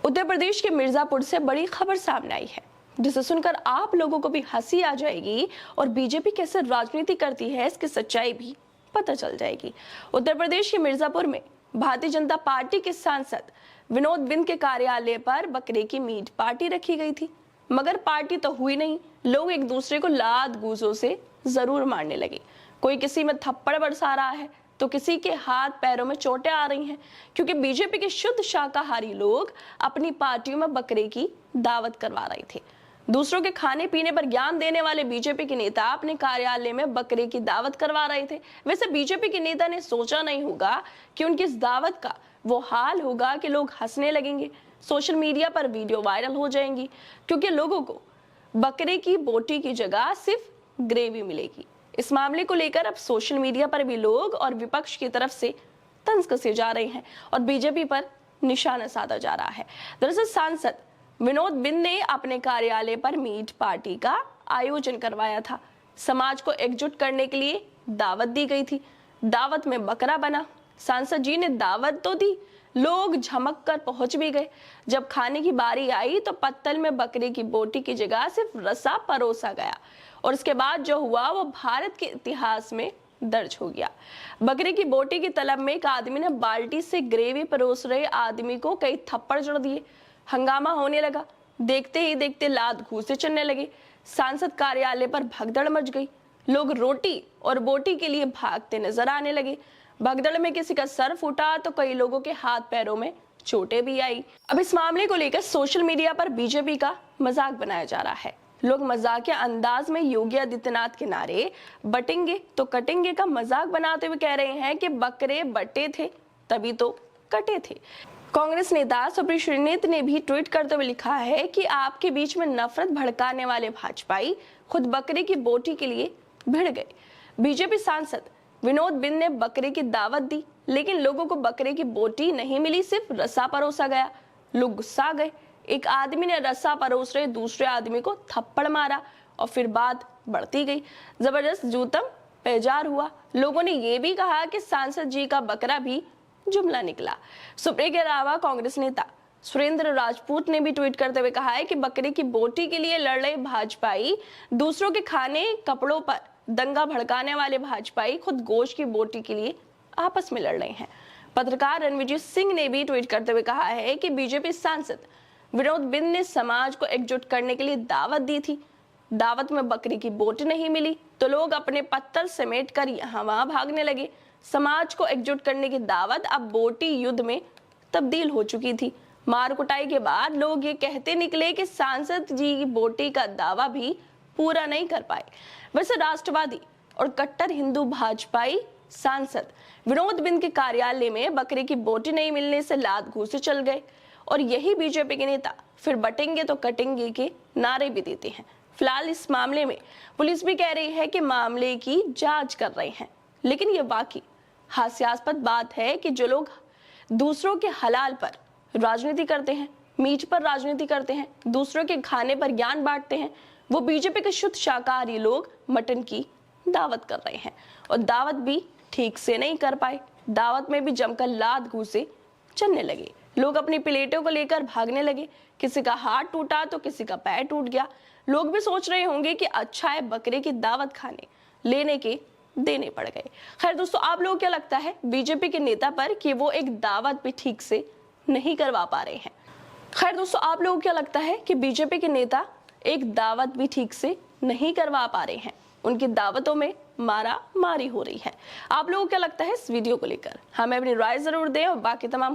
उत्तर प्रदेश के मिर्जापुर से बड़ी खबर सामने आई है, जिसे सुनकर आप लोगों को भी हंसी आ जाएगी और बीजेपी कैसे राजनीति करती है इसकी सच्चाई भी पता चल जाएगी। उत्तर प्रदेश के मिर्जापुर में भारतीय जनता पार्टी के सांसद विनोद बिंद के कार्यालय पर बकरे की मीट पार्टी रखी गई थी, मगर पार्टी तो हुई नहीं। लोग एक दूसरे को लात गूजों से जरूर मारने लगे। कोई किसी में थप्पड़ बरसा रहा है तो किसी के हाथ पैरों में चोटें आ रही हैं, क्योंकि बीजेपी के शुद्ध शाकाहारी लोग अपनी पार्टियों में बकरे की दावत करवा रहे थे। दूसरों के खाने पीने पर ज्ञान देने वाले बीजेपी के नेता अपने कार्यालय में बकरे की दावत करवा रहे थे। वैसे बीजेपी के नेता ने सोचा नहीं होगा कि उनकी इस दावत का वो हाल होगा कि लोग हंसने लगेंगे, सोशल मीडिया पर वीडियो वायरल हो जाएंगी, क्योंकि लोगों को बकरे की बोटी की जगह सिर्फ ग्रेवी मिलेगी। इस मामले को लेकर अब सोशल मीडिया पर भी लोग और विपक्ष की तरफ से तंज कसे जा रहे हैं और बीजेपी पर निशाना साधा जा रहा है। दरअसल सांसद विनोद बिंद ने अपने कार्यालय पर मीट पार्टी का आयोजन करवाया था। समाज को एकजुट करने के लिए दावत दी गई थी। दावत में बकरा बना। सांसद जी ने दावत तो दी, लोग झमक कर पहुंच भी गए। जब खाने की बारी आई तो पत्तल में बकरे की बोटी की जगह सिर्फ रसा परोसा गया और इसके बाद जो हुआ वो भारत के इतिहास में दर्ज हो गया। बकरे की बोटी की तलब में एक आदमी ने बाल्टी से ग्रेवी परोस रहे आदमी को कई थप्पड़ जड़ दिए। हंगामा होने लगा। देखते ही देखते लात घूंसे चलने लगे। सांसद कार्यालय पर भगदड़ मच गई। लोग रोटी और बोटी के लिए भागते नजर आने लगे। भगदड़ में किसी का सर फूटा तो कई लोगों के हाथ पैरों में चोटें भी आई। अब इस मामले को लेकर सोशल मीडिया पर बीजेपी का मजाक बनाया जा रहा है। लोग मजाकिया अंदाज में योगी आदित्यनाथ के नारे बटेंगे तो कटेंगे का मजाक बनाते हुए कह रहे हैं कि बकरे बटे थे तभी तो कटे थे। कांग्रेस नेता सुप्रीत श्रीनेत ने भी ट्वीट करते हुए लिखा है कि आपके बीच में नफरत भड़काने वाले भाजपाई खुद बकरे की बोटी के लिए भिड़ गए। बीजेपी सांसद विनोद बिंद ने बकरे की दावत दी, लेकिन लोगों को बकरे की बोटी नहीं मिली, सिर्फ रसा परोसा गया। लोग गुस्सा गए। एक आदमी ने रसा परोस रहे दूसरे आदमी को थप्पड़ मारा और फिर बात बढ़ती गई। जबरदस्त जूतम पेजार हुआ। लोगों ने यह भी कहा कि सांसद जी का बकरा भी जुमला निकला। सुप्रीत के अलावा कांग्रेस नेता सुरेंद्र राजपूत ने भी ट्वीट करते हुए कहा है कि बकरे की बोटी के लिए लड़ रहे भाजपाई दूसरों के खाने कपड़ों पर दंगा भड़काने वाले भाजपाई खुद गोश्त की बोटी के लिए आपस में लड़ रहे हैं। पत्रकार रणविजय सिंह ने भी ट्वीट करते हुए कहा है कि बीजेपी सांसद विनोद बिंद ने समाज को एकजुट करने के लिए दावत दी थी। दावत में बकरी की बोटी नहीं मिली तो लोग अपने पत्तल समेट कर यहाँ वहां भागने लगे। समाज को एकजुट करने की दावत अब बोटी युद्ध में तब्दील हो चुकी थी। मार कुटाई के बाद लोग ये कहते निकले कि सांसद जी की बोटी का दावा भी पूरा नहीं कर पाए। वैसे राष्ट्रवादी और कट्टर हिंदू भाजपाई सांसद विनोद बिंद के कार्यालय में बकरे की बोटी नहीं मिलने से लात घूंसे चल गए और यही बीजेपी के नेता फिर बटेंगे तो कटेंगे के नारे भी देते हैं। फिलहाल इस मामले में पुलिस भी कह रही है कि मामले की जांच कर रहे हैं, लेकिन ये वाकई हास्यास्पद बात है कि जो लोग दूसरों के हलाल पर राजनीति करते हैं, मीट पर राजनीति करते हैं, दूसरों के खाने पर ज्ञान बांटते हैं, वो बीजेपी के शुद्ध शाकाहारी लोग मटन की दावत कर रहे हैं और दावत भी ठीक से नहीं कर पाए। दावत में भी जमकर लात घूंसे चलने लगे। लोग अपनी प्लेटों को लेकर भागने लगे। किसी का हाथ टूटा तो किसी का पैर टूट गया। लोग भी सोच रहे होंगे कि अच्छा है बकरे की दावत खाने लेने के देने पड़ गए। खैर दोस्तों, आप लोगों को क्या लगता है बीजेपी के नेता पर कि वो एक दावत भी ठीक से नहीं करवा पा रहे हैं? खैर दोस्तों, आप लोगों को क्या लगता है कि बीजेपी के नेता एक दावत भी ठीक से नहीं करवा पा रहे हैं? उनकी दावतों में मारा मारी हो रही है। आप लोगों को क्या लगता है इस वीडियो को लेकर? हमें अपनी राय जरूर दें और बाकी तमाम